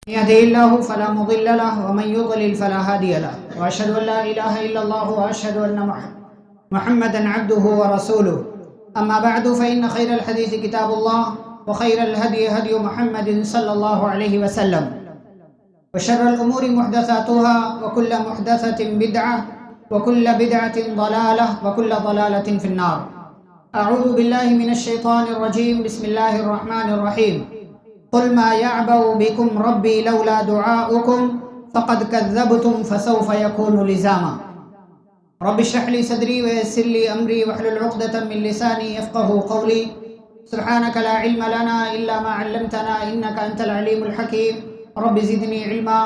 يهده الله فلا مضل له ومن يضلل فلا هادي له وأشهد أن لا إله إلا الله وأشهد أن محمدا عبده ورسوله أما بعد فإن خير الحديث كتاب الله وخير الهدي هدي محمد صلى الله عليه وسلم وشر الأمور محدثاتها وكل محدثة بدعة وكل بدعة ضلالة وكل ضلالة في النار. أعوذ بالله من الشيطان الرجيم. بسم الله الرحمن الرحيم. قل ما يعبأ بكم ربي لولا دعاؤكم فقد كذبتم فسوف يكون لزاما. رب اشرح لي صدري ويسر لي أمري واحلل عقدة من لساني يفقهوا قولي. سبحانك لا علم لنا إلا ما علمتنا إنك أنت العليم الحكيم. رب زدني علما.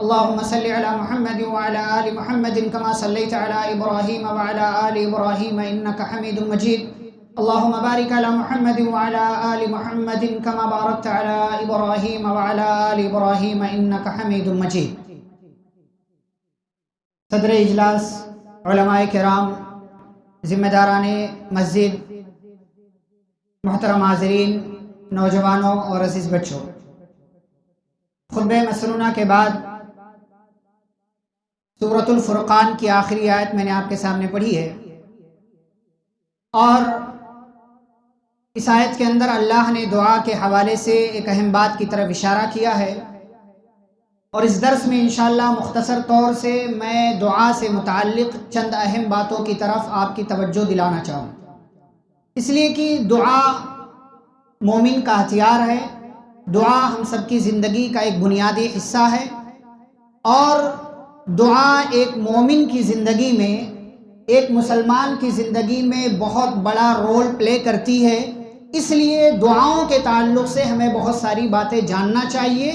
اللهم صل على محمد وعلى آل محمد كما صليت على إبراهيم وعلى آل إبراهيم إنك حميد مجيد. اللهم بارك على محمد وعلى آل محمد كما باركت على إبراهيم وعلى آل إبراهيم إنك حميد مجيد. صدر اجلاس، علماء کرام، ذمہ داران مسجد، محترم حاضرین، نوجوانوں اور عزیز بچوں، خطبہ مسنونہ کے بعد سورۃ الفرقان کی آخری آیت میں نے آپ کے سامنے پڑھی ہے، اور اس آیت کے اندر اللہ نے دعا کے حوالے سے ایک اہم بات کی طرف اشارہ کیا ہے، اور اس درس میں انشاءاللہ مختصر طور سے میں دعا سے متعلق چند اہم باتوں کی طرف آپ کی توجہ دلانا چاہوں، اس لیے کہ دعا مومن کا ہتھیار ہے. دعا ہم سب کی زندگی کا ایک بنیادی حصہ ہے، اور دعا ایک مومن کی زندگی میں، ایک مسلمان کی زندگی میں بہت بڑا رول پلے کرتی ہے. اس لیے دعاؤں کے تعلق سے ہمیں بہت ساری باتیں جاننا چاہیے،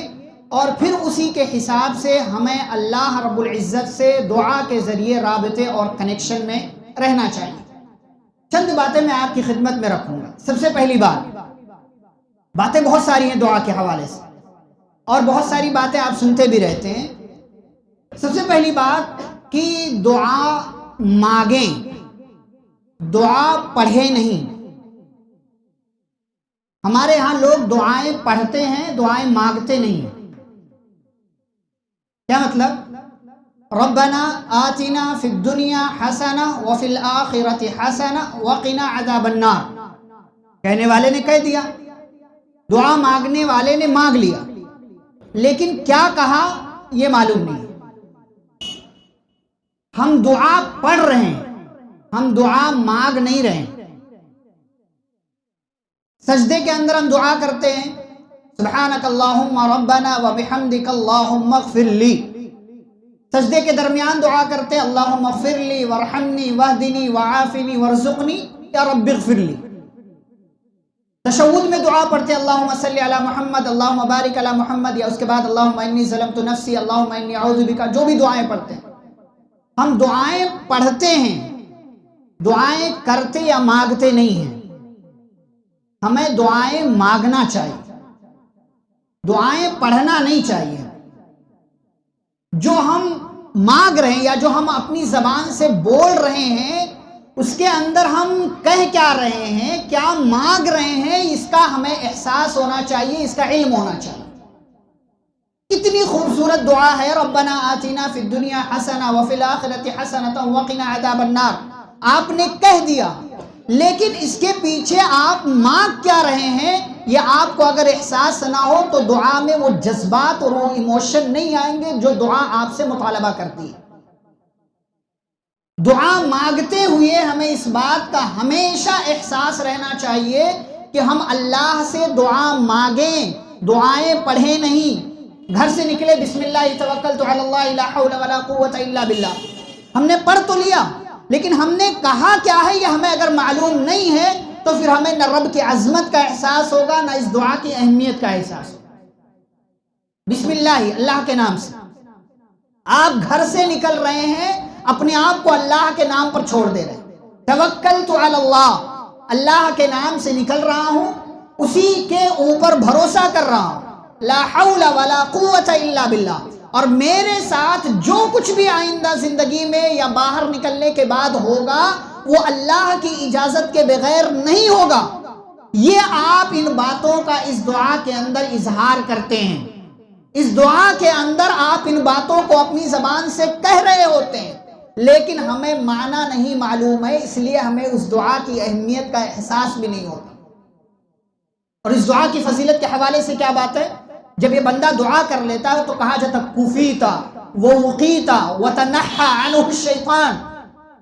اور پھر اسی کے حساب سے ہمیں اللہ رب العزت سے دعا کے ذریعے رابطے اور کنیکشن میں رہنا چاہیے. چند باتیں میں آپ کی خدمت میں رکھوں گا. سب سے پہلی باتیں بہت ساری ہیں دعا کے حوالے سے، اور بہت ساری باتیں آپ سنتے بھی رہتے ہیں. سب سے پہلی بات کہ دعا مانگیں، دعا پڑھے نہیں. ہمارے ہاں لوگ دعائیں پڑھتے ہیں، دعائیں مانگتے نہیں. کیا مطلب؟ ربنا آتنا فی الدنیا حسنہ وفی الآخرۃ حسنہ وقنا عذاب النار. کہنے والے نے کہہ دیا، دعا مانگنے والے نے مانگ لیا، لیکن کیا کہا یہ معلوم نہیں. ہم دعا پڑھ رہے ہیں، ہم دعا مانگ نہیں رہے ہیں. سجدے کے اندر ہم دعا کرتے ہیں، سبحانک اللہم ربنا وبحمدک اللہم اغفر لی. سجدے کے درمیان دعا کرتے ہیں، اللہم اغفر لی وارحمنی واہدنی وعافنی وارزقنی یا رب اغفر لی. تشہد میں دعا پڑھتے ہیں، اللہم صلی علی محمد اللہم بارک علی محمد، یا اس کے بعد اللہم انی ظلمت نفسی اللہم انی اعوذ بک. جو بھی دعائیں پڑھتے ہیں، ہم دعائیں پڑھتے ہیں، دعائیں کرتے یا مانگتے نہیں ہیں. ہمیں دعائیں مانگنا چاہیے، دعائیں پڑھنا نہیں چاہیے. جو ہم مانگ رہے ہیں یا جو ہم اپنی زبان سے بول رہے ہیں، اس کے اندر ہم کہہ کیا رہے ہیں، کیا مانگ رہے ہیں، اس کا ہمیں احساس ہونا چاہیے، اس کا علم ہونا چاہیے. کتنی خوبصورت دعا ہے، ربنا آتنا فی الدنیا حسنہ وفی الآخرۃ حسنۃ وقنا عذاب النار. آپ نے کہہ دیا، لیکن اس کے پیچھے آپ مانگ کیا رہے ہیں، یہ آپ کو اگر احساس نہ ہو تو دعا میں وہ جذبات اور وہ ایموشن نہیں آئیں گے جو دعا آپ سے مطالبہ کرتی ہے. دعا مانگتے ہوئے ہمیں اس بات کا ہمیشہ احساس رہنا چاہیے کہ ہم اللہ سے دعا مانگیں، دعائیں پڑھیں نہیں. گھر سے نکلے، بسم اللہ توکلت علی اللہ لا حول ولا قوت الا باللہ. ہم نے پڑھ تو لیا، لیکن ہم نے کہا کیا ہے یہ ہمیں اگر معلوم نہیں ہے تو پھر ہمیں نہ رب کی عظمت کا احساس ہوگا، نہ اس دعا کی اہمیت کا احساس ہوگا. بسم اللہ، اللہ کے نام سے. آپ گھر سے نکل رہے ہیں، اپنے آپ کو اللہ کے نام پر چھوڑ دے رہے ہیں. توکلت علی اللہ، اللہ کے نام سے نکل رہا ہوں، اسی کے اوپر بھروسہ کر رہا ہوں. لا حول ولا قوت الا باللہ. اور میرے ساتھ جو کچھ بھی آئندہ زندگی میں یا باہر نکلنے کے بعد ہوگا وہ اللہ کی اجازت کے بغیر نہیں ہوگا. یہ آپ ان باتوں کا اس دعا کے اندر اظہار کرتے ہیں. اس دعا کے اندر آپ ان باتوں کو اپنی زبان سے کہہ رہے ہوتے ہیں، لیکن ہمیں معنی نہیں معلوم ہے، اس لیے ہمیں اس دعا کی اہمیت کا احساس بھی نہیں ہوتا۔ اور اس دعا کی فضیلت کے حوالے سے کیا بات ہے، جب یہ بندہ دعا کر لیتا ہے تو کہا جاتا کفیتا ووقیتا وتنحى عنه الشیطان،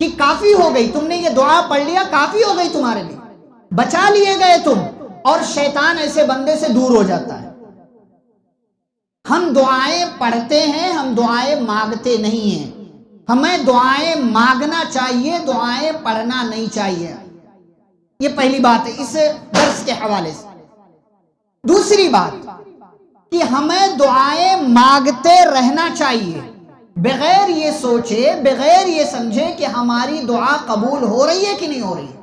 کہ کافی ہو گئی، تم نے یہ دعا پڑھ لیا، کافی ہو گئی تمہارے لیے، بچا لیے گئے تم، اور شیطان ایسے بندے سے دور ہو جاتا ہے۔ ہم دعائیں پڑھتے ہیں، ہم دعائیں مانگتے نہیں ہیں، ہمیں دعائیں مانگنا چاہیے، دعائیں پڑھنا نہیں چاہیے۔ یہ پہلی بات ہے اس درس کے حوالے سے۔ دوسری بات کہ ہمیں دعائیں مانگتے رہنا چاہیے، بغیر یہ سوچے، بغیر یہ سمجھے کہ ہماری دعا قبول ہو رہی ہے کہ نہیں ہو رہی ہے۔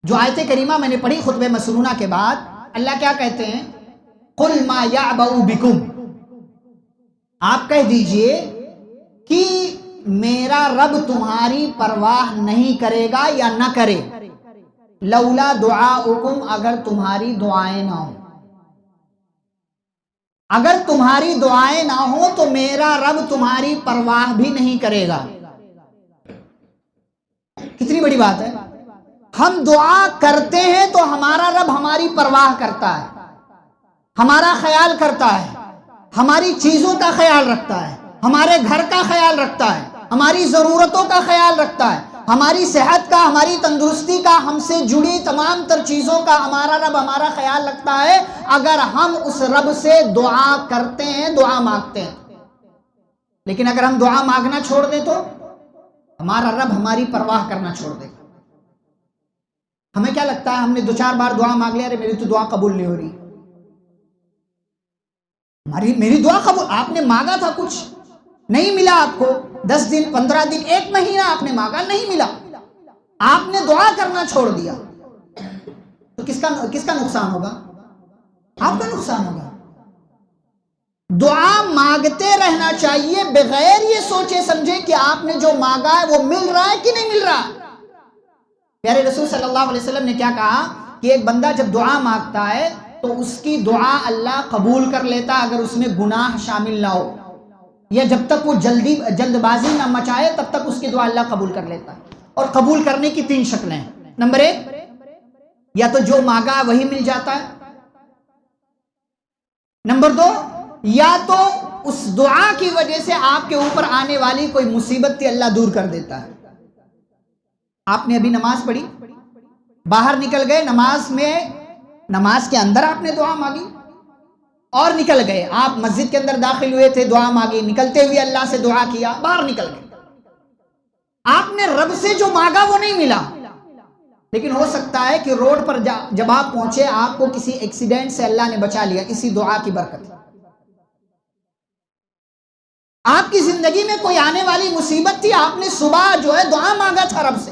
جو آیت کریمہ میں نے پڑھی خطبہ مسنونہ کے بعد، اللہ کیا کہتے ہیں، قُلْ مَا يَعْبَأُ بِكُمْ، آپ کہہ دیجئے کہ میرا رب تمہاری پرواہ نہیں کرے گا یا نہ کرے، لولا دعاؤکم، اگر تمہاری دعائیں نہ ہوں، اگر تمہاری دعائیں نہ ہوں تو میرا رب تمہاری پرواہ بھی نہیں کرے گا۔ کتنی بڑی بات ہے، ہم دعا کرتے ہیں تو ہمارا رب ہماری پرواہ کرتا ہے، ہمارا خیال کرتا ہے، ہماری چیزوں کا خیال رکھتا ہے، ہمارے گھر کا خیال رکھتا ہے، ہماری ضرورتوں کا خیال رکھتا ہے، ہماری صحت کا، ہماری تندرستی کا، ہم سے جڑی تمام تر چیزوں کا ہمارا رب ہمارا خیال رکھتا ہے، اگر ہم اس رب سے دعا کرتے ہیں، دعا مانگتے ہیں۔ لیکن اگر ہم دعا مانگنا چھوڑ دیں تو ہمارا رب ہماری پرواہ کرنا چھوڑ دے گا۔ ہمیں کیا لگتا ہے، ہم نے 2-4 بار دعا مانگ لیا، ارے میری تو دعا قبول نہیں ہو رہی، میری دعا قبول، آپ نے مانگا تھا کچھ نہیں ملا، آپ کو 10 دن 15 دن 1 مہینہ آپ نے مانگا نہیں ملا، آپ نے دعا کرنا چھوڑ دیا، تو کس کا نقصان ہوگا؟ آپ کا نقصان ہوگا۔ دعا مانگتے رہنا چاہیے بغیر یہ سوچے سمجھے کہ آپ نے جو مانگا ہے وہ مل رہا ہے کہ نہیں مل رہا۔ پیارے رسول صلی اللہ علیہ وسلم نے کیا کہا کہ ایک بندہ جب دعا مانگتا ہے تو اس کی دعا اللہ قبول کر لیتا اگر اس میں گناہ شامل نہ ہو، یا جب تک وہ جلد بازی نہ مچائے تب تک اس کی دعا اللہ قبول کر لیتا ہے۔ اور قبول کرنے کی 3 شکلیں ہیں۔ نمبر 1، یا تو جو مانگا ہے وہی مل جاتا ہے۔ نمبر 2، یا تو اس دعا کی وجہ سے آپ کے اوپر آنے والی کوئی مصیبت تھی اللہ دور کر دیتا ہے۔ آپ نے ابھی نماز پڑھی، باہر نکل گئے، نماز کے اندر آپ نے دعا مانگی اور نکل گئے، آپ مسجد کے اندر داخل ہوئے تھے، دعا مانگی، نکلتے ہوئے اللہ سے دعا کیا، باہر نکل گئے، آپ نے رب سے جو مانگا وہ نہیں ملا، لیکن ہو سکتا ہے کہ روڈ پر جب آپ پہنچے آپ کو کسی ایکسیڈنٹ سے اللہ نے بچا لیا، اسی دعا کی برکت۔ آپ کی زندگی میں کوئی آنے والی مصیبت تھی، آپ نے صبح جو ہے دعا مانگا تھا رب سے،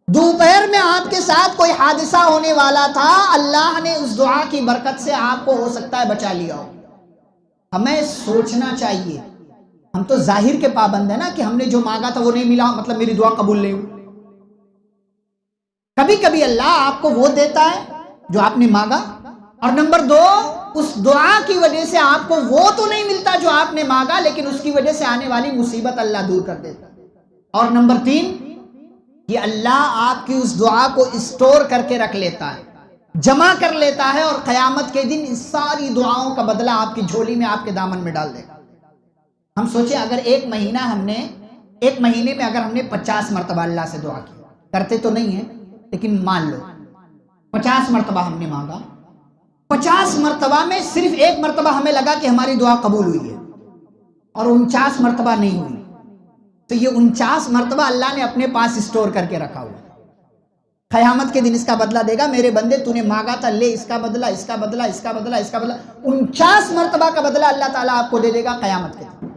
دوپہر میں آپ کے ساتھ کوئی حادثہ ہونے والا تھا، اللہ نے اس دعا کی برکت سے آپ کو ہو سکتا ہے بچا لیا ہو۔ ہمیں سوچنا چاہیے، ہم تو ظاہر کے پابند ہیں نا کہ ہم نے جو مانگا تھا وہ نہیں ملا، مطلب میری دعا قبول نہیں ہوئی۔ کبھی کبھی اللہ آپ کو وہ دیتا ہے جو آپ نے مانگا، اور نمبر 2، اس دعا کی وجہ سے آپ کو وہ تو نہیں ملتا جو آپ نے مانگا، لیکن اس کی وجہ سے آنے والی مصیبت اللہ دور کر دیتا ہے۔ اور نمبر 3، کہ اللہ آپ کی اس دعا کو اسٹور کر کے رکھ لیتا ہے، جمع کر لیتا ہے، اور قیامت کے دن اس ساری دعاؤں کا بدلہ آپ کی جھولی میں، آپ کے دامن میں ڈال دے گا۔ ہم سوچیں اگر ایک مہینے میں اگر ہم نے 50 مرتبہ اللہ سے دعا کی، کرتے تو نہیں ہیں لیکن مان لو 50 مرتبہ ہم نے مانگا، 50 مرتبہ میں صرف 1 مرتبہ ہمیں لگا کہ ہماری دعا قبول ہوئی ہے، اور 49 مرتبہ نہیں ہوئی، تو یہ 49 مرتبہ اللہ نے اپنے پاس اسٹور کر کے رکھا ہوا، قیامت کے دن اس کا بدلہ دے گا۔ میرے بندے تو نے مانگا تھا، لے اس کا بدلہ، اس کا بدلہ، اس کا بدلہ، اس کا بدلہ، 49 مرتبہ کا بدلہ اللہ تعالیٰ آپ کو دے دے گا قیامت کے دن۔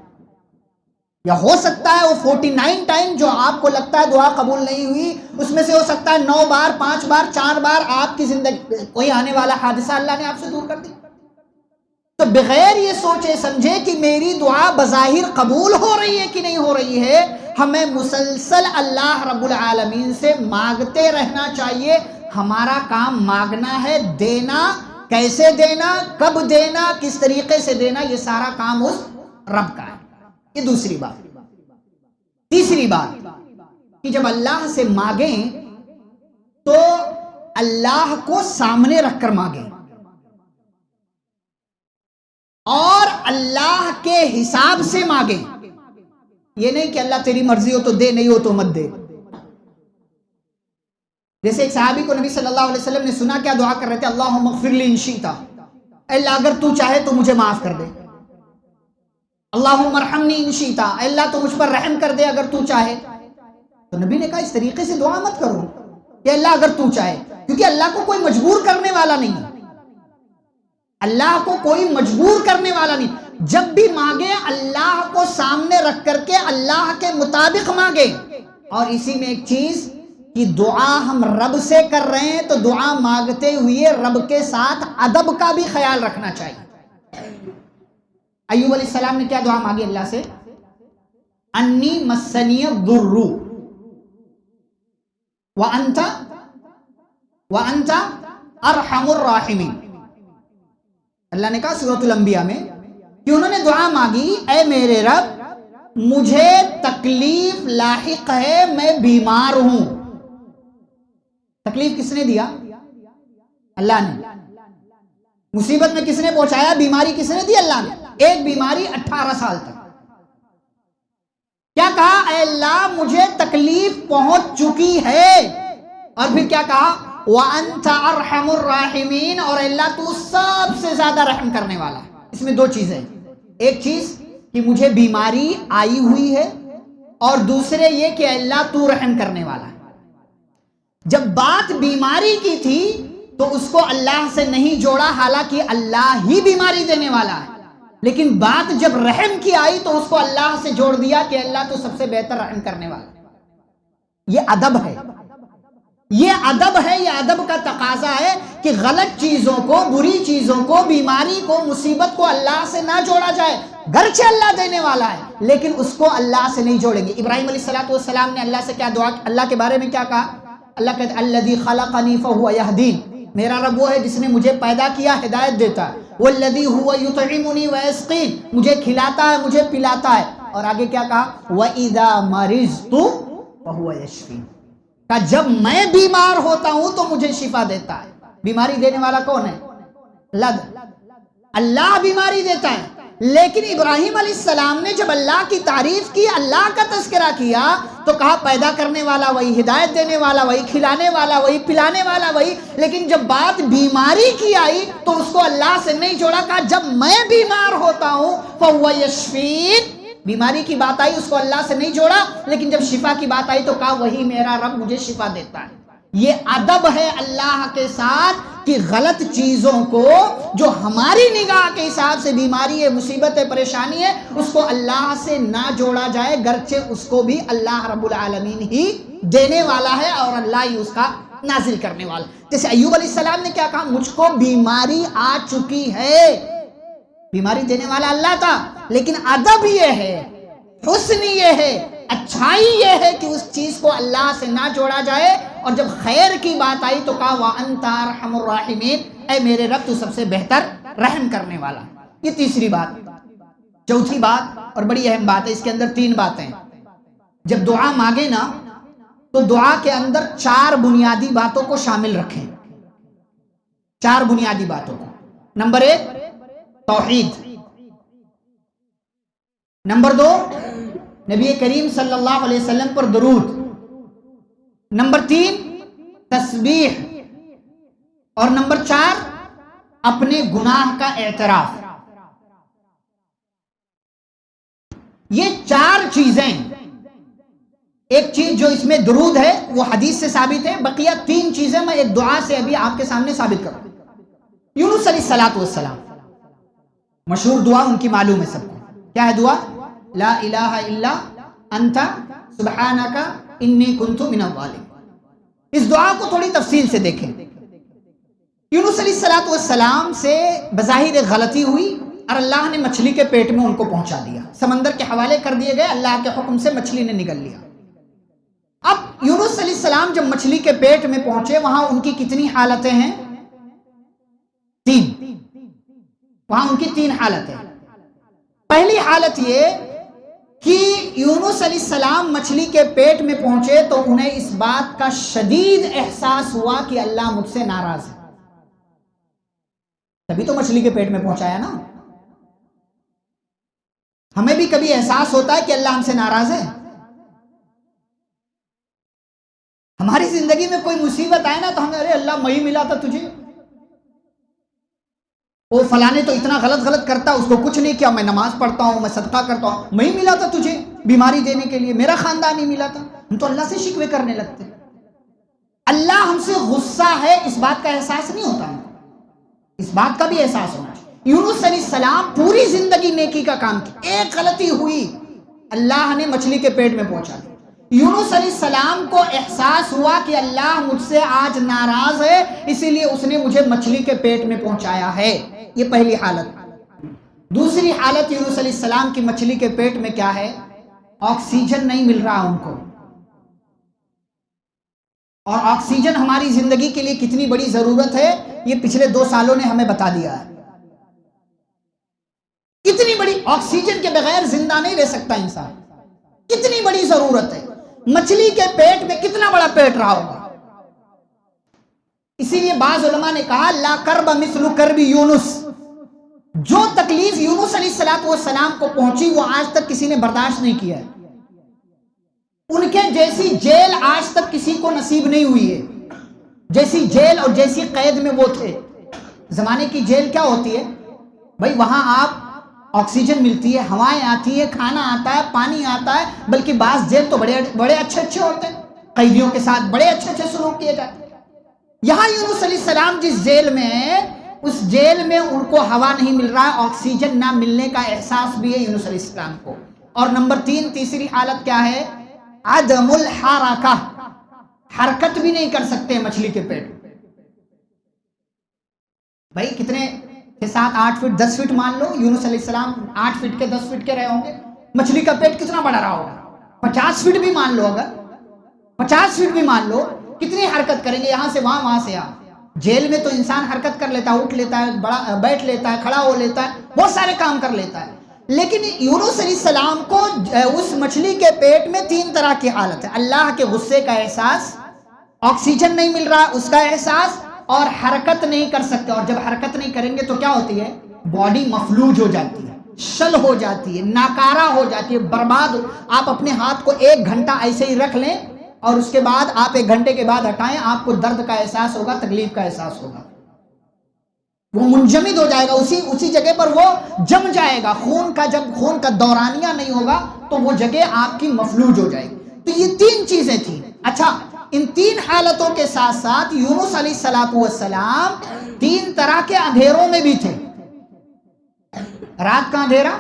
یا ہو سکتا ہے وہ 49 ٹائم جو آپ کو لگتا ہے دعا قبول نہیں ہوئی، اس میں سے ہو سکتا ہے 9 بار، 5 بار، 4 بار آپ کی زندگی کوئی آنے والا حادثہ اللہ نے آپ سے دور کر دی۔ تو بغیر یہ سوچے سمجھے کہ میری دعا بظاہر قبول ہو رہی ہے کہ نہیں ہو رہی ہے، ہمیں مسلسل اللہ رب العالمین سے مانگتے رہنا چاہیے۔ ہمارا کام مانگنا ہے، دینا کیسے دینا، کب دینا، کس طریقے سے دینا، یہ سارا کام اس رب کا ہے۔ یہ دوسری بات۔ تیسری بات کہ جب اللہ سے مانگیں تو اللہ کو سامنے رکھ کر مانگیں اور اللہ کے حساب سے مانگیں۔ یہ نہیں کہ اللہ تیری مرضی ہو تو دے، نہیں ہو تو مت دے۔ جیسے ایک صحابی کو نبی صلی اللہ علیہ وسلم نے سنا، کیا دعا کر رہے تھے؟ اللہم اغفر لی ان شئت، اے اللہ اگر تو چاہے تو مجھے معاف کر دے۔ اللہم ارحمنی ان شئت، اے اللہ تو مجھ پر رحم کر دے اگر تو چاہے۔ تو نبی نے کہا اس طریقے سے دعا مت کرو کہ اللہ اگر تو چاہے، کیونکہ اللہ کو کوئی مجبور کرنے والا نہیں، اللہ کو کوئی مجبور کرنے والا نہیں۔ جب بھی مانگے اللہ کو سامنے رکھ کر کے اللہ کے مطابق مانگے۔ اور اسی میں ایک چیز کہ دعا ہم رب سے کر رہے ہیں تو دعا مانگتے ہوئے رب کے ساتھ ادب کا بھی خیال رکھنا چاہیے۔ ایوب علیہ السلام نے کیا دعا مانگی اللہ سے؟ انی مسنی الضر وانت ارحم الراحمین۔ اللہ نے کہا سورۃ الانبیاء میں کہ انہوں نے دعا مانگی، اے میرے رب مجھے تکلیف لاحق ہے، میں بیمار ہوں۔ تکلیف کس نے دیا؟ اللہ نے۔ مصیبت میں کس نے پہنچایا؟ بیماری کس نے دی؟ اللہ نے۔ ایک بیماری 18 سال تک۔ کیا کہا؟ اے اللہ مجھے تکلیف پہنچ چکی ہے، اور پھر کیا کہا؟ وَأَنْتَ أَرْحَمُ الرَّاحِمِينَ، اور اللہ تو سب سے زیادہ رحم کرنے والا ہے۔ اس میں دو چیزیں، ایک چیز کہ مجھے بیماری آئی ہوئی ہے، اور دوسرے یہ کہ اللہ تو رحم کرنے والا ہے۔ جب بات بیماری کی تھی تو اس کو اللہ سے نہیں جوڑا، حالانکہ اللہ ہی بیماری دینے والا ہے، لیکن بات جب رحم کی آئی تو اس کو اللہ سے جوڑ دیا کہ اللہ تو سب سے بہتر رحم کرنے والا ہے۔ یہ ادب ہے، یہ ادب ہے، یہ ادب کا تقاضا ہے کہ غلط چیزوں کو، بری چیزوں کو، بیماری کو، مصیبت کو اللہ سے نہ جوڑا جائے۔ گرچہ اللہ دینے والا ہے لیکن اس کو اللہ سے نہیں جوڑیں گے۔ ابراہیم علیہ السلام نے اللہ سے کیا دعا، اللہ کے بارے میں کیا کہا؟ اللہ کہتے الذی خلقنی فہو یہدین، میرا رب وہ ہے جس نے مجھے پیدا کیا، ہدایت دیتا ہے۔ والذی هو یطعمنی ویسقین، مجھے کھلاتا ہے، مجھے پلاتا ہے۔ اور آگے کیا کہا؟ وَإِذَا مَرِضْتُ فَهُوَ یشفین، کہ جب میں بیمار ہوتا ہوں تو مجھے شفا دیتا ہے۔ بیماری دینے والا کون ہے؟ اللہ بیماری دیتا ہے۔ لیکن ابراہیم علیہ السلام نے جب اللہ کی تعریف کی، اللہ کا تذکرہ کیا، تو کہا پیدا کرنے والا وہی، ہدایت دینے والا وہی، کھلانے والا وہی، پلانے والا وہی۔ لیکن جب بات بیماری کی آئی تو اس کو اللہ سے نہیں جوڑا، کہا جب میں بیمار ہوتا ہوں فَهُوَ یشفین۔ بیماری کی بات آئی اس کو اللہ سے نہیں جوڑا، لیکن جب شفا کی بات آئی تو کہا وہی میرا رب مجھے شفا دیتا ہے۔ یہ ادب ہے اللہ کے ساتھ کہ غلط چیزوں کو جو ہماری نگاہ کے حساب سے بیماری ہے، مصیبت ہے، پریشانی ہے، اس کو اللہ سے نہ جوڑا جائے، گرچہ اس کو بھی اللہ رب العالمین ہی دینے والا ہے اور اللہ ہی اس کا نازل کرنے والا۔ جیسے ایوب علیہ السلام نے کیا کہا؟ مجھ کو بیماری آ چکی ہے۔ بیماری دینے والا اللہ تھا، لیکن ادب یہ ہے، حسن یہ ہے، اچھائی یہ ہے کہ اس چیز کو اللہ سے نہ جوڑا جائے۔ اور جب خیر کی بات آئی تو کہا وَأَنْتَ أَرْحَمُ الرَّاحِمِينَ، اے میرے رب تو سب سے بہتر رحم کرنے والا۔ یہ تیسری بات۔ چوتھی بات اور بڑی اہم بات ہے، اس کے اندر 3 باتیں۔ جب دعا مانگے نا تو دعا کے اندر 4 بنیادی باتوں کو شامل رکھیں، 4 بنیادی باتوں کو۔ نمبر 1 توحید، نمبر 2 نبی کریم صلی اللہ علیہ وسلم پر درود، نمبر 3 تسبیح، اور نمبر 4 اپنے گناہ کا اعتراف۔ یہ 4 چیزیں، ایک چیز جو اس میں درود ہے وہ حدیث سے ثابت ہے، بقیہ 3 چیزیں میں ایک دعا سے ابھی آپ کے سامنے ثابت کروں۔ یونس علیہ السلام، مشہور دعا ان کی معلوم ہے سب کو، کیا ہے دعا؟ لا الہ الا انت سبحانک انی کنت من الظالمین۔ اس دعا کو تھوڑی تفصیل سے دیکھیں۔ یونس علیہ السلام سے بظاہر ایک غلطی ہوئی اور اللہ نے مچھلی کے پیٹ میں ان کو پہنچا دیا، سمندر کے حوالے کر دیے گئے، اللہ کے حکم سے مچھلی نے نگل لیا۔ اب یونس علیہ السلام جب مچھلی کے پیٹ میں پہنچے، وہاں ان کی کتنی حالتیں ہیں؟ تین، وہاں ان کی تین حالت ہے۔ پہلی حالت یہ کہ یونس علیہ السلام مچھلی کے پیٹ میں پہنچے تو انہیں اس بات کا شدید احساس ہوا کہ اللہ مجھ سے ناراض ہے، تبھی تو مچھلی کے پیٹ میں پہنچایا نا۔ ہمیں بھی کبھی احساس ہوتا ہے کہ اللہ ہم سے ناراض ہے؟ ہماری زندگی میں کوئی مصیبت آئے نا تو ہمیں ارے اللہ میں ہی ملا تھا تجھے، وہ فلانے تو اتنا غلط کرتا، اس کو کچھ نہیں کیا، میں نماز پڑھتا ہوں، میں صدقہ کرتا ہوں، میں ہی ملا تھا تجھے بیماری دینے کے لیے، میرا خاندان ہی ملا تھا۔ ہم تو اللہ سے شکوے کرنے لگتے۔ اللہ ہم سے غصہ ہے اس بات کا احساس نہیں ہوتا، اس بات کا بھی احساس ہونا چاہیے۔ یونس علیہ السلام پوری زندگی نیکی کا کام کی، ایک غلطی ہوئی اللہ نے مچھلی کے پیٹ میں پہنچا دی۔ یونس علیہ السلام کو احساس ہوا کہ اللہ مجھ سے آج ناراض ہے، اسی لیے اس نے مجھے مچھلی کے پیٹ میں پہنچایا ہے۔ یہ پہلی حالت۔ دوسری حالت یونس علیہ السلام کی مچھلی کے پیٹ میں کیا ہے؟ آکسیجن نہیں مل رہا ان کو، اور آکسیجن ہماری زندگی کے لیے کتنی بڑی ضرورت ہے یہ پچھلے 2 سالوں نے ہمیں بتا دیا ہے۔ کتنی بڑی آکسیجن کے بغیر زندہ نہیں رہ سکتا انسان، کتنی بڑی ضرورت ہے۔ مچھلی کے پیٹ میں کتنا بڑا پیٹ رہا ہوگا۔ اسی لیے بعض علماء نے کہا لا کرب مثل کرب یونس، جو تکلیف یونس علیہ السلام کو پہنچی وہ آج تک کسی نے برداشت نہیں کیا ہے۔ ان کے جیسی جیل آج تک کسی کو نصیب نہیں ہوئی ہے، جیسی جیل اور جیسی قید میں وہ تھے۔ زمانے کی جیل کیا ہوتی ہے بھائی؟ وہاں آپ آکسیجن ملتی ہے، ہوائیں آتی ہے، کھانا آتا ہے، پانی آتا ہے، بلکہ بعض جیل تو بڑے اچھے ہوتے ہیں، قیدیوں کے ساتھ بڑے اچھے سلوک کیے جاتے ہیں۔ یہاں یونس علیہ السلام جس جیل میں ہیں، اس جیل میں ان کو ہوا نہیں مل رہا ہے، آکسیجن نہ ملنے کا احساس بھی ہے یونس علیہ السلام کو۔ اور نمبر 3، تیسری حالت کیا ہے؟ عدم الحرکہ، حرکت بھی نہیں کر سکتے مچھلی کے پیٹ۔ بھائی کتنے 7 8 فٹ 10 فٹ مان لو، یونس علیہ السلام 8 فٹ کے 10 فٹ کے رہے ہوں گے، مچھلی کا پیٹ کتنا بڑا رہا ہوگا؟ 50 فٹ بھی مان لو، اگر 50 فٹ بھی مان لو، کتنی حرکت کریں گے یہاں سے وہاں، وہاں سے یہاں۔ جیل میں تو انسان حرکت کر لیتا ہے، اٹھ لیتا ہے، بیٹھ لیتا ہے، کھڑا ہو لیتا ہے، بہت سارے کام کر لیتا ہے۔ لیکن یونس علیہ السلام کو اس مچھلی کے پیٹ میں 3 طرح کی حالت ہے: اللہ کے غصے کا احساس، آکسیجن نہیں مل رہا اس کا احساس، اور حرکت نہیں کر سکتے۔ اور جب حرکت نہیں کریں گے تو کیا ہوتی ہے؟ باڈی مفلوج ہو جاتی ہے، شل ہو جاتی ہے، ناکارہ ہو جاتی ہے، برباد۔ آپ اپنے ہاتھ کو 1 گھنٹہ ایسے ہی رکھ لیں اور اس کے بعد آپ 1 گھنٹے کے بعد ہٹائیں، آپ کو درد کا احساس ہوگا، تکلیف کا احساس ہوگا، وہ منجمد ہو جائے گا، اسی جگہ پر وہ جم جائے گا۔ جب خون کا دورانیہ نہیں ہوگا تو وہ جگہ آپ کی مفلوج ہو جائے گی۔ تو یہ 3 چیزیں تھیں۔ اچھا، ان 3 حالتوں کے ساتھ ساتھ یونس علیہ السلام 3 طرح کے اندھیروں میں بھی تھے: رات کا اندھیرا،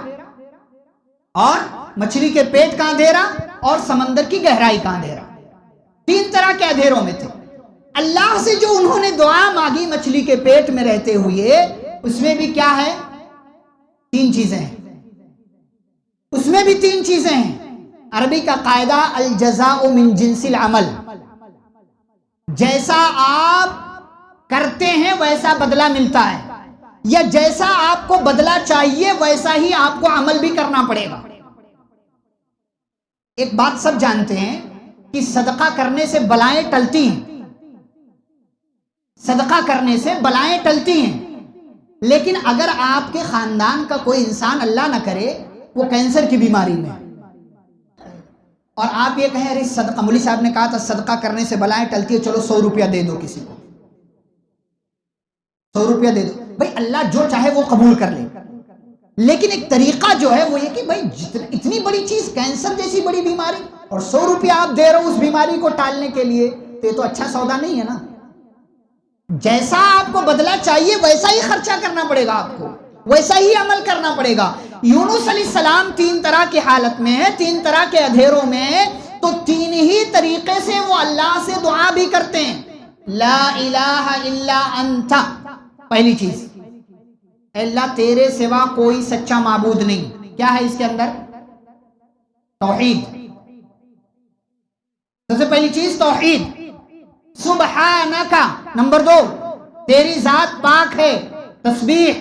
اور مچھلی کے پیٹ کا اندھیرا، اور سمندر کی گہرائی کا اندھیرا۔ 3 طرح کے اندھیروں میں تھے۔ اللہ سے جو انہوں نے دعا مانگی مچھلی کے پیٹ میں رہتے ہوئے، اس میں بھی کیا ہے؟ 3 چیزیں ہیں، اس میں بھی 3 چیزیں ہیں۔ عربی کا قاعدہ الجزاء من جنس العمل، جیسا آپ کرتے ہیں ویسا بدلہ ملتا ہے، یا جیسا آپ کو بدلہ چاہیے ویسا ہی آپ کو عمل بھی کرنا پڑے گا۔ ایک بات سب جانتے ہیں کہ صدقہ کرنے سے بلائیں ٹلتی ہیں، صدقہ کرنے سے بلائیں ٹلتی ہیں، لیکن اگر آپ کے خاندان کا کوئی انسان اللہ نہ کرے وہ کینسر کی بیماری میں، اور آپ یہ کہیں ارے صدقہ، مولوی صاحب نے کہا تھا صدقہ کرنے سے بلائیں ٹلتی ہے، چلو 100 روپیہ دے دو، کسی کو 100 روپیہ دے دو، بھائی اللہ جو چاہے وہ قبول کر لے، لیکن ایک طریقہ جو ہے وہ یہ کہ بھائی اتنی بڑی چیز کینسر جیسی بڑی بیماری، اور 100 روپیہ آپ دے رہے ہو اس بیماری کو ٹالنے کے لیے، تو یہ تو اچھا سودا نہیں ہے نا۔ جیسا آپ کو بدلہ چاہیے ویسا ہی خرچہ کرنا پڑے گا، آپ کو ویسا ہی عمل کرنا پڑے گا۔ یونس علیہ السلام 3 طرح کی حالت میں ہے، 3 طرح کے اندھیروں میں، تو 3 ہی طریقے سے وہ اللہ سے دعا بھی کرتے ہیں۔ لا الہ الا انت، پہلی چیز، اے اللہ تیرے سوا کوئی سچا معبود نہیں۔ کیا ہے اس کے اندر؟ توحید، سب سے پہلی چیز توحید۔ سبحانک، نمبر 2، تیری ذات پاک ہے، تسبیح۔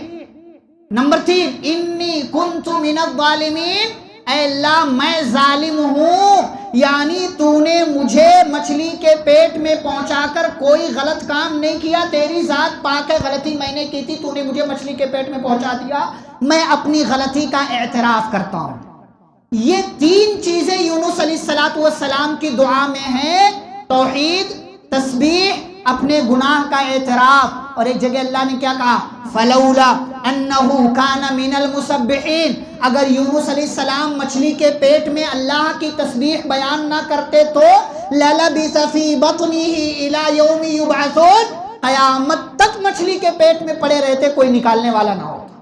نمبر 3 انی کنت من الظالمین، اے اللہ میں ظالم ہوں، یعنی تو نے مجھے مچھلی کے پیٹ میں پہنچا کر کوئی غلط کام نہیں کیا، تیری ذات پاک ہے، غلطی میں نے کی تھی، تو نے مجھے مچھلی کے پیٹ میں پہنچا دیا، میں اپنی غلطی کا اعتراف کرتا ہوں۔ یہ 3 چیزیں یونس علیہ السلام کی دعا میں ہیں، توحید، تسبیح، اپنے گناہ کا اعتراف۔ اور ایک جگہ اللہ نے کیا کہا؟ فلولا انہ کان من المسبحین، اگر یونس علیہ السلام مچھلی کے پیٹ میں اللہ کی تسبیح بیان نہ کرتے تو للبث فی بطنہ الی یوم یبعثون، قیامت تک مچھلی کے پیٹ میں پڑے رہتے، کوئی نکالنے والا نہ ہوتا۔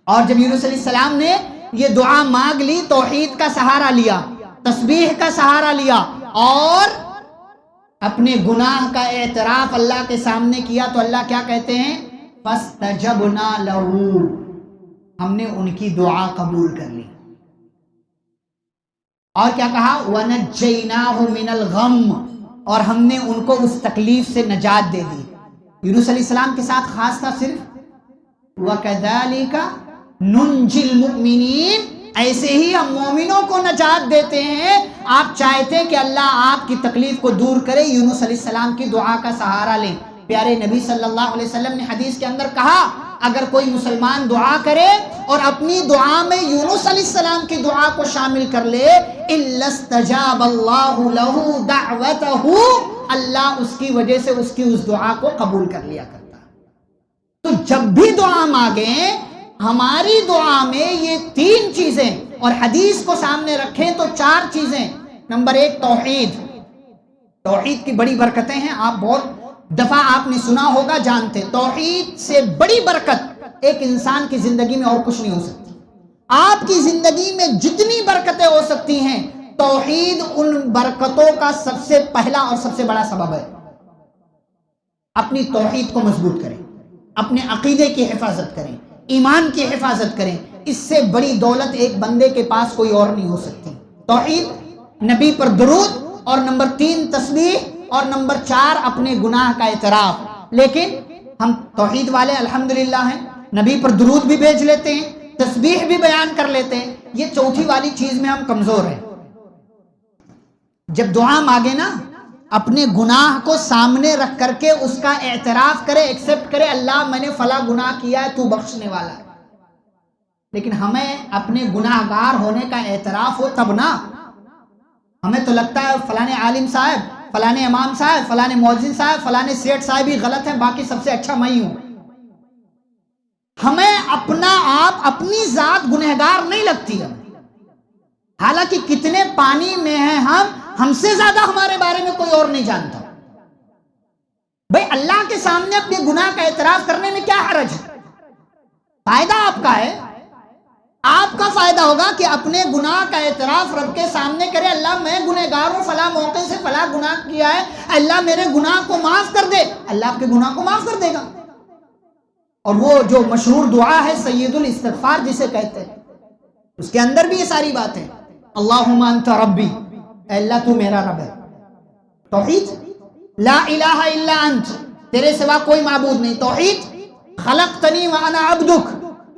اور جب یونس علیہ السلام نے یہ دعا مانگ لی، توحید کا سہارا لیا، تسبیح کا سہارا لیا اور اپنے گناہ کا اعتراف اللہ کے سامنے کیا، تو اللہ کیا کہتے ہیں؟ فَاسْتَجَبْنَا لَهُ، ہم نے ان کی دعا قبول کر لی۔ اور کیا کہا؟ وَنَجَّيْنَاهُ مِنَ الْغَمِّ، اور ہم نے ان کو اس تکلیف سے نجات دے دی۔ یونس علیہ السلام کے ساتھ خاص تھا صرف وَكَذَلِكَ نُنْجِي الْمُؤْمِنِينَ، ایسے ہی ہم مومنوں کو نجات دیتے ہیں۔ آپ چاہتے ہیں کہ اللہ آپ کی تکلیف کو دور کرے، یونس علیہ السلام کی دعا کا سہارا لیں۔ پیارے نبی صلی اللہ علیہ وسلم نے حدیث کے اندر کہا، اگر کوئی مسلمان دعا کرے اور اپنی دعا میں یونس علیہ السلام کی دعا کو شامل کر لے، إِلَّا اسْتَجَابَ اللَّهُ لَهُ دَعْوَتَهُ، اللہ اس کی وجہ سے اس کی اس دعا کو قبول کر لیا کرتا ہے۔ تو جب بھی دعا مانگیں، ہماری دعا میں یہ 3 چیزیں، اور حدیث کو سامنے رکھیں تو 4 چیزیں۔ نمبر 1 توحید، توحید کی بڑی برکتیں ہیں، آپ بہت دفعہ آپ نے سنا ہوگا، جانتے، توحید سے بڑی برکت ایک انسان کی زندگی میں اور کچھ نہیں ہو سکتی۔ آپ کی زندگی میں جتنی برکتیں ہو سکتی ہیں، توحید ان برکتوں کا سب سے پہلا اور سب سے بڑا سبب ہے۔ اپنی توحید کو مضبوط کریں، اپنے عقیدے کی حفاظت کریں، ایمان کی حفاظت کریں، اس سے بڑی دولت ایک بندے کے پاس کوئی اور نہیں ہو سکتی۔ توحید، نبی پر درود، اور نمبر 3 تسبیح، اور نمبر 4 اپنے گناہ کا اعتراف۔ لیکن ہم توحید والے الحمدللہ ہیں، نبی پر درود بھی بھیج لیتے ہیں، تسبیح بھی بیان کر لیتے ہیں، یہ چوتھی والی چیز میں ہم کمزور ہیں۔ جب دعا مانگے نا، اپنے گناہ کو سامنے رکھ کر کے اس کا اعتراف کرے، ایکسپٹ کرے، اللہ میں نے فلاں گناہ کیا ہے، تو بخشنے والا ہے۔ لیکن ہمیں اپنے گناہ گار ہونے کا اعتراف ہو تب نا، ہمیں تو لگتا ہے فلانے عالم صاحب، فلانے امام صاحب، فلانے مؤذن صاحب، فلانے سیٹ صاحب ہی غلط ہیں، باقی سب سے اچھا میں ہی ہوں۔ ہمیں اپنا آپ، اپنی ذات گنہگار نہیں لگتی ہے، حالانکہ کتنے پانی میں ہیں ہم سے زیادہ ہمارے بارے میں کوئی اور نہیں جانتا۔ بھئی اللہ کے سامنے اپنے گناہ کا اعتراف کرنے میں کیا حرج ہے؟ فائدہ آپ کا ہے، آپ کا فائدہ ہوگا کہ اپنے گناہ کا اعتراف رب کے سامنے کرے، اللہ میں گنہگار ہوں، فلاں موقع سے فلاں گناہ کیا ہے، اللہ میرے گناہ کو معاف کر دے، اللہ آپ کے گناہ کو معاف کر دے گا۔ اور وہ جو مشہور دعا ہے سید الاستغفار جسے کہتے ہیں، اس کے اندر بھی یہ ساری باتیں، اللہم انت ربی، اے اللہ تو میرا رب ہے۔ توحید، لا الہ الا انت، تیرے سوا کوئی معبود نہیں۔ توحید، خلقتنی وانا عبدک،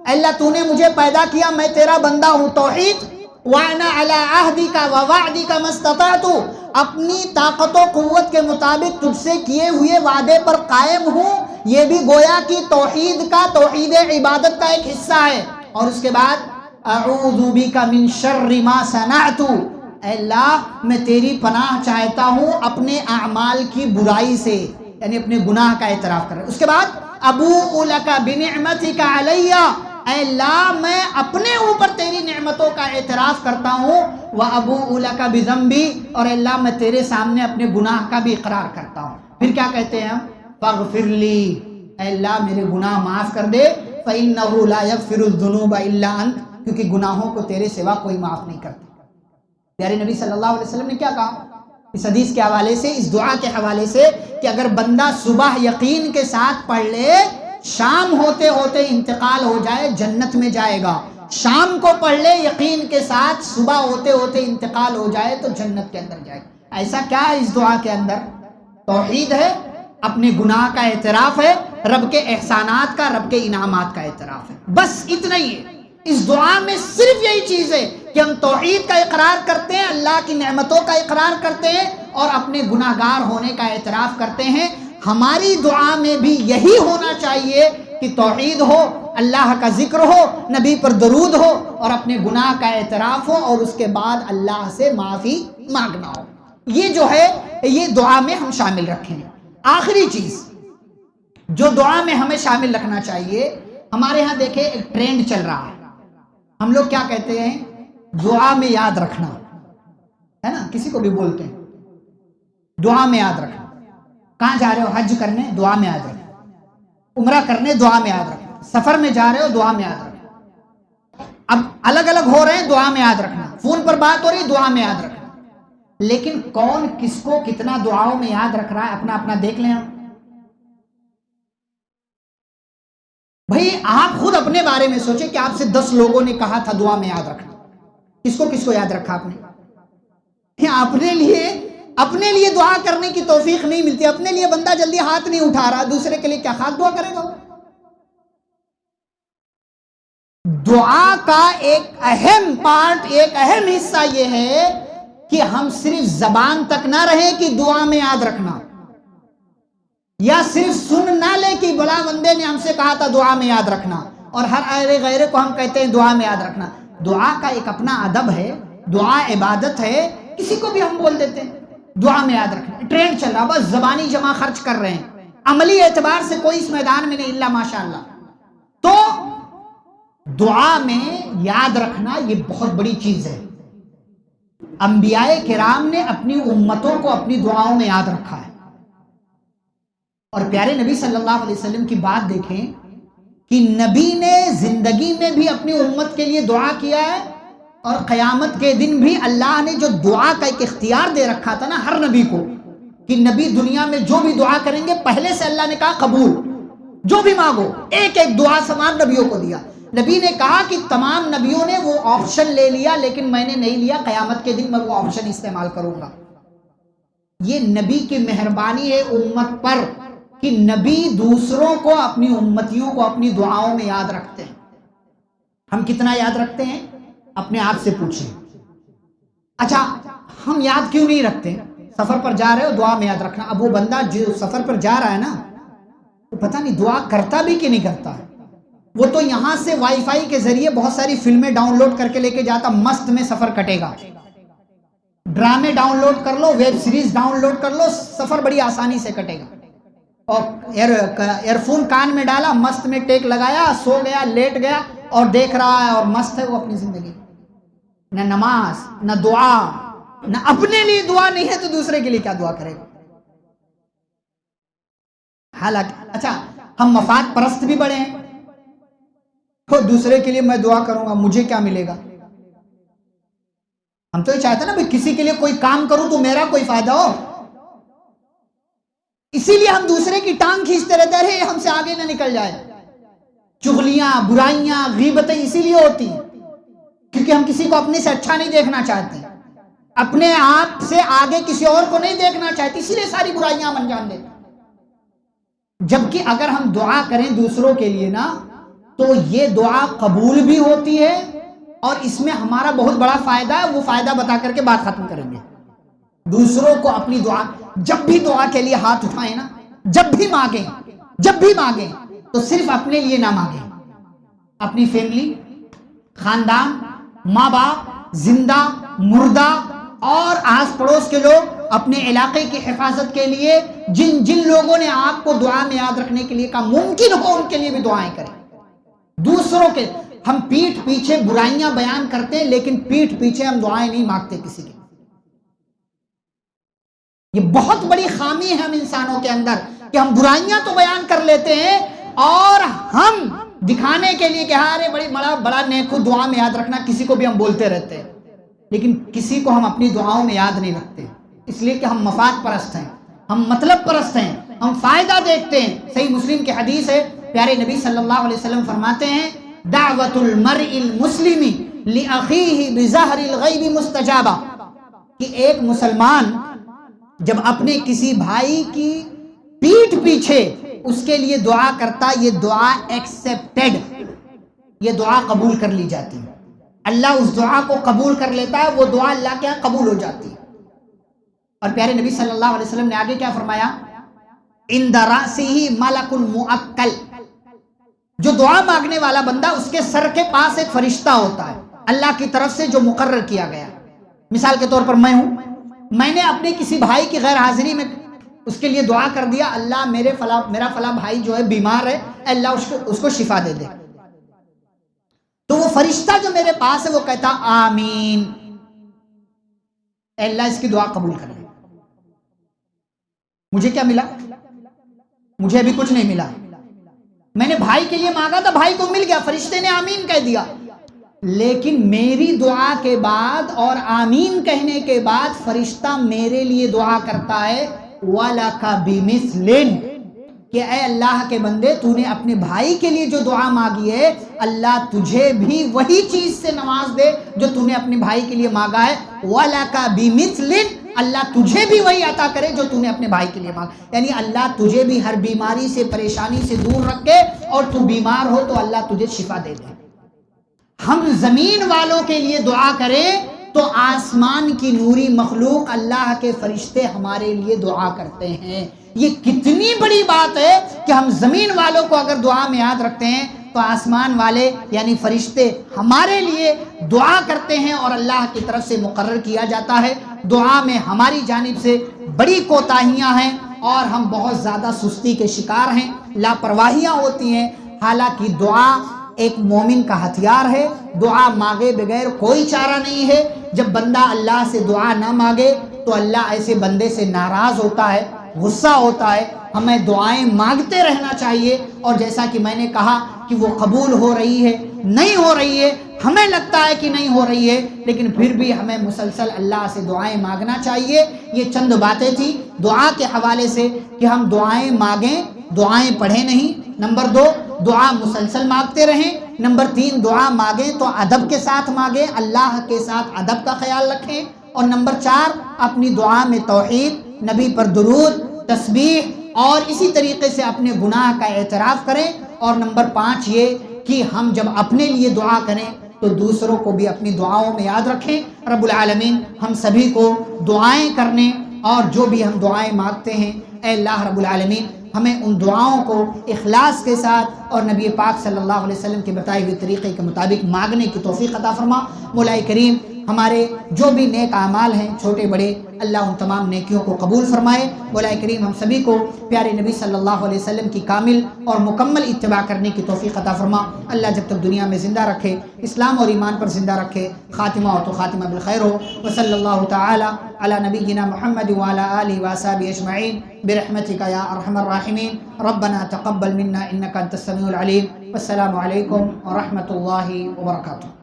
اے اللہ تو نے مجھے پیدا کیا، میں تیرا بندہ ہوں۔ توحید، وانا علی عہدک ووعدک ما استطعت، اپنی طاقت و قوت کے مطابق تجھ سے کیے ہوئے وعدے پر قائم ہوں، یہ بھی گویا کہ توحید کا، توحید عبادت کا ایک حصہ ہے۔ اور اس کے بعد اعوذ بک من شر ما صنعت، اے اللہ میں تیری پناہ چاہتا ہوں اپنے اعمال کی برائی سے، یعنی اپنے گناہ کا اعتراف کر رہے۔ اس کے بعد ابوء لک بنعمتک علی، اے اللہ میں اپنے اوپر تیری نعمتوں کا اعتراف کرتا ہوں، وابوء لک بذنبی، اور اللہ میں تیرے سامنے اپنے گناہ کا بھی اقرار کرتا ہوں۔ پھر کیا کہتے ہیں ہم؟ فاغفر لی، اے اللہ میرے گناہ معاف کر دے، فإنہ لا یغفر الذنوب الا انت، کیونکہ گناہوں کو تیرے سوا کوئی معاف نہیں کرتا۔ پیارے نبی صلی اللہ علیہ وسلم نے کیا کہا اس حدیث کے حوالے سے، اس دعا کے حوالے سے، کہ اگر بندہ صبح یقین کے ساتھ پڑھ لے، شام ہوتے ہوتے انتقال ہو جائے، جنت میں جائے گا۔ شام کو پڑھ لے یقین کے ساتھ، صبح ہوتے ہوتے انتقال ہو جائے تو جنت کے اندر جائے گا۔ ایسا کیا ہے اس دعا کے اندر؟ توحید ہے، اپنے گناہ کا اعتراف ہے، رب کے احسانات کا، رب کے انعامات کا اعتراف ہے، بس اتنا ہی ہے۔ اس دعا میں صرف یہی چیز ہے کہ ہم توحید کا اقرار کرتے ہیں، اللہ کی نعمتوں کا اقرار کرتے ہیں اور اپنے گناہگار ہونے کا اعتراف کرتے ہیں۔ ہماری دعا میں بھی یہی ہونا چاہیے کہ توحید ہو، اللہ کا ذکر ہو، نبی پر درود ہو اور اپنے گناہ کا اعتراف ہو، اور اس کے بعد اللہ سے معافی مانگنا ہو۔ یہ جو ہے یہ دعا میں ہم شامل رکھیں۔ آخری چیز جو دعا میں ہمیں شامل رکھنا چاہیے، ہمارے ہاں دیکھیں ایک ٹرینڈ چل رہا ہے، ہم لوگ کیا کہتے ہیں؟ دعا میں یاد رکھنا، ہے نا؟ کسی کو بھی بولتے ہیں دعا میں یاد رکھنا۔ کہاں جا رہے ہو؟ حج کرنے، دعا میں یاد رکھنا۔ عمرہ کرنے، دعا میں یاد رکھنا۔ سفر میں جا رہے ہو، دعا میں یاد رکھنا۔ اب الگ الگ ہو رہے ہیں، دعا میں یاد رکھنا۔ فون پر بات ہو رہی، دعا میں یاد رکھنا۔ لیکن کون کس کو کتنا دعاؤں میں یاد رکھ رہا ہے، اپنا اپنا دیکھ لیں ہم۔ بھئی آپ خود اپنے بارے میں سوچیں کہ آپ سے 10 لوگوں نے کہا تھا دعا میں یاد رکھنا، کس کو یاد رکھا آپ نے؟ اپنے لیے دعا کرنے کی توفیق نہیں ملتی، اپنے لیے بندہ جلدی ہاتھ نہیں اٹھا رہا، دوسرے کے لیے کیا خاص دعا کرے گا؟ دعا کا ایک اہم پارٹ، ایک اہم حصہ یہ ہے کہ ہم صرف زبان تک نہ رہے کہ دعا میں یاد رکھنا، یا صرف سن نہ لے کہ بلا بندے نے ہم سے کہا تھا دعا میں یاد رکھنا، اور ہر غیرے کو ہم کہتے ہیں دعا میں یاد رکھنا۔ دعا کا ایک اپنا ادب ہے، دعا عبادت ہے، کسی کو بھی ہم بول دیتے ہیں دعا میں یاد رکھنا۔ ٹرینڈ چل رہا، بس زبانی جمع خرچ کر رہے ہیں، عملی اعتبار سے کوئی اس میدان میں نہیں الا ماشاءاللہ۔ تو دعا میں یاد رکھنا یہ بہت بڑی چیز ہے۔ انبیاء کرام نے اپنی امتوں کو اپنی دعاؤں میں یاد رکھا ہے، اور پیارے نبی صلی اللہ علیہ وسلم کی بات دیکھیں کہ نبی نے زندگی میں بھی اپنی امت کے لیے دعا کیا ہے، اور قیامت کے دن بھی اللہ نے جو دعا کا ایک اختیار دے رکھا تھا نا ہر نبی کو، کہ نبی دنیا میں جو بھی دعا کریں گے پہلے سے اللہ نے کہا قبول، جو بھی مانگو، ایک ایک دعا تمام نبیوں کو دیا۔ نبی نے کہا کہ تمام نبیوں نے وہ آپشن لے لیا لیکن میں نے نہیں لیا، قیامت کے دن میں وہ آپشن استعمال کروں گا۔ یہ نبی کی مہربانی ہے امت پر کہ نبی دوسروں کو، اپنی امتیوں کو اپنی دعاؤں میں یاد رکھتے ہیں۔ ہم کتنا یاد رکھتے ہیں؟ اپنے آپ سے پوچھیں۔ اچھا ہم یاد کیوں نہیں رکھتے؟ سفر پر جا رہے ہو، دعا میں یاد رکھنا۔ اب وہ بندہ جو سفر پر جا رہا ہے نا، وہ پتہ نہیں دعا کرتا بھی کہ نہیں کرتا ہے۔ وہ تو یہاں سے وائی فائی کے ذریعے بہت ساری فلمیں ڈاؤن لوڈ کر کے لے کے جاتا، مست میں سفر کٹے گا۔ ڈرامے ڈاؤن لوڈ کر لو، ویب سیریز ڈاؤن لوڈ کر لو، سفر بڑی آسانی سے کٹے گا۔ اور ایئر فون کان میں ڈالا، مست میں ٹیک لگایا، سو گیا، لیٹ گیا اور دیکھ رہا ہے اور مست ہے وہ اپنی زندگی۔ نہ نماز، نہ دعا، نہ اپنے لیے دعا نہیں ہے تو دوسرے کے لیے کیا دعا کرے گا؟ حالانکہ اچھا ہم مفاد پرست بھی بڑے ہیں، تو دوسرے کے لیے میں دعا کروں گا، مجھے کیا ملے گا؟ ہم تو یہ چاہتے ہیں نا بھائی کسی کے لیے کوئی کام کروں تو میرا کوئی فائدہ ہو، اسی لیے ہم دوسرے کی ٹانگ کھینچتے رہتے ہیں، ہم سے آگے نہ نکل جائے۔ چغلیاں، برائیاں، غیبتیں اسی لیے ہوتی ہیں کیونکہ ہم کسی کو اپنے سے اچھا نہیں دیکھنا چاہتے، اپنے آپ سے آگے کسی اور کو نہیں دیکھنا چاہتے، اسی لیے ساری برائیاں ہم انجام دیتے۔ جبکہ اگر ہم دعا کریں دوسروں کے لیے نا تو یہ دعا قبول بھی ہوتی ہے، اور اس میں ہمارا بہت بڑا فائدہ ہے، وہ فائدہ بتا کر کے بات ختم کریں گے۔ دوسروں کو اپنی دعا، جب بھی دعا کے لیے ہاتھ اٹھائیں نا، جب بھی مانگیں تو صرف اپنے لیے نہ مانگیں، اپنی فیملی، خاندان، ماں باپ، زندہ مردہ اور آس پڑوس کے لوگ، اپنے علاقے کی حفاظت کے لیے جن لوگوں نے آپ کو دعا میں یاد رکھنے کے لیے کہا، ممکن ہو ان کے لیے بھی دعائیں کریں۔ دوسروں کے، ہم پیٹھ پیچھے برائیاں بیان کرتے ہیں لیکن پیٹھ پیچھے ہم دعائیں نہیں مانگتے کسی کی۔ یہ بہت بڑی خامی ہے ہم انسانوں کے اندر کہ ہم برائیاں تو بیان کر لیتے ہیں اور ہم دکھانے کے لیے کہ ارے بڑا نیک ہو، دعا میں یاد رکھنا، کسی کو بھی ہم بولتے رہتے ہیں لیکن کسی کو ہم اپنی دعاؤں میں یاد نہیں رکھتے، اس لیے کہ ہم مفاد پرست ہیں، ہم مطلب پرست ہیں، ہم فائدہ دیکھتے ہیں۔ صحیح مسلم کی حدیث ہے، پیارے نبی صلی اللہ علیہ وسلم فرماتے ہیں دعوت المرء المسلم لأخیہ بظہر الغیب مستجابہ، کہ ایک مسلمان جب اپنے کسی بھائی کی پیٹھ پیچھے اس کے لیے دعا کرتا، یہ دعا ایکسیپٹڈ، یہ دعا قبول کر لی جاتی ہے، اللہ اس دعا کو قبول کر لیتا ہے، وہ دعا اللہ کے یہاں قبول ہو جاتی ہے۔ اور پیارے نبی صلی اللہ علیہ وسلم نے آگے کیا فرمایا؟ عند رأسہ ملک مؤکل، جو دعا مانگنے والا بندہ، اس کے سر کے پاس ایک فرشتہ ہوتا ہے اللہ کی طرف سے جو مقرر کیا گیا۔ مثال کے طور پر میں ہوں، میں نے اپنے کسی بھائی کی غیر حاضری میں اس کے لیے دعا کر دیا، اللہ میرا فلاں بھائی جو ہے بیمار ہے، اللہ اس کو شفا دے دے، تو وہ فرشتہ جو میرے پاس ہے وہ کہتا آمین، اے اللہ اس کی دعا قبول کر لے۔ مجھے کیا ملا؟ مجھے ابھی کچھ نہیں ملا، میں نے بھائی کے لیے مانگا تھا، بھائی کو مل گیا، فرشتے نے آمین کہہ دیا، لیکن میری دعا کے بعد اور آمین کہنے کے بعد فرشتہ میرے لیے دعا کرتا ہے وَلَكَ بِمِثْلٍ، کہ اے اللہ کے بندے، تو نے اپنے بھائی کے لیے جو دعا مانگی ہے، اللہ تجھے بھی وہی چیز سے نواز دے جو تو نے اپنے بھائی کے لیے مانگا ہے، وَلَكَ بِمِثْلٍ، اللہ تجھے بھی وہی عطا کرے جو تو نے اپنے بھائی کے لیے مانگا، یعنی اللہ تجھے بھی ہر بیماری سے، پریشانی سے دور رکھے، اور تو بیمار ہو تو اللہ تجھے شفا دے دے۔ ہم زمین والوں کے لیے دعا کریں تو آسمان کی نوری مخلوق اللہ کے فرشتے ہمارے لیے دعا کرتے ہیں۔ یہ کتنی بڑی بات ہے کہ ہم زمین والوں کو اگر دعا میں یاد رکھتے ہیں تو آسمان والے یعنی فرشتے ہمارے لیے دعا کرتے ہیں، اور اللہ کی طرف سے مقرر کیا جاتا ہے۔ دعا میں ہماری جانب سے بڑی کوتاہیاں ہیں اور ہم بہت زیادہ سستی کے شکار ہیں، لاپرواہیاں ہوتی ہیں، حالانکہ دعا ایک مومن کا ہتھیار ہے۔ دعا مانگے بغیر کوئی چارہ نہیں ہے۔ جب بندہ اللہ سے دعا نہ مانگے تو اللہ ایسے بندے سے ناراض ہوتا ہے، غصہ ہوتا ہے۔ ہمیں دعائیں مانگتے رہنا چاہیے، اور جیسا کہ میں نے کہا کہ وہ قبول ہو رہی ہے، نہیں ہو رہی ہے، ہمیں لگتا ہے کہ نہیں ہو رہی ہے، لیکن پھر بھی ہمیں مسلسل اللہ سے دعائیں مانگنا چاہیے۔ یہ چند باتیں تھیں دعا کے حوالے سے کہ ہم دعائیں مانگیں، دعائیں پڑھیں نہیں۔ نمبر 2، دعا مسلسل مانگتے رہیں۔ نمبر 3، دعا مانگیں تو ادب کے ساتھ مانگیں، اللہ کے ساتھ ادب کا خیال رکھیں۔ اور نمبر 4، اپنی دعا میں توحید، نبی پر درود، تسبیح اور اسی طریقے سے اپنے گناہ کا اعتراف کریں۔ اور نمبر 5 یہ کہ ہم جب اپنے لیے دعا کریں تو دوسروں کو بھی اپنی دعاؤں میں یاد رکھیں۔ رب العالمین ہم سبھی کو دعائیں کرنے اور جو بھی ہم دعائیں مانگتے ہیں، اے اللہ رب العالمین ہمیں ان دعاؤں کو اخلاص کے ساتھ اور نبی پاک صلی اللہ علیہ وسلم کے بتائے ہوئے طریقے کے مطابق مانگنے کی توفیق عطا فرما۔ مولا کریم ہمارے جو بھی نیک اعمال ہیں چھوٹے بڑے، اللہ ان تمام نیکیوں کو قبول فرمائے۔ مولا کریم ہم سبھی کو پیارے نبی صلی اللہ علیہ وسلم کی کامل اور مکمل اتباع کرنے کی توفیق عطا فرما۔ اللہ جب تک دنیا میں زندہ رکھے، اسلام اور ایمان پر زندہ رکھے، خاتمہ ہو تو خاتمہ بالخیر ہو۔ وصلی اللہ تعالی علی نبینا محمد وعلی آلہ وصحبہ اجمعین برحمتک یا ارحم الراحمین۔ ربنا تقبل منا انک انت السمیع العلیم۔ والسلام علیکم ورحمۃ اللہ وبرکاتہ۔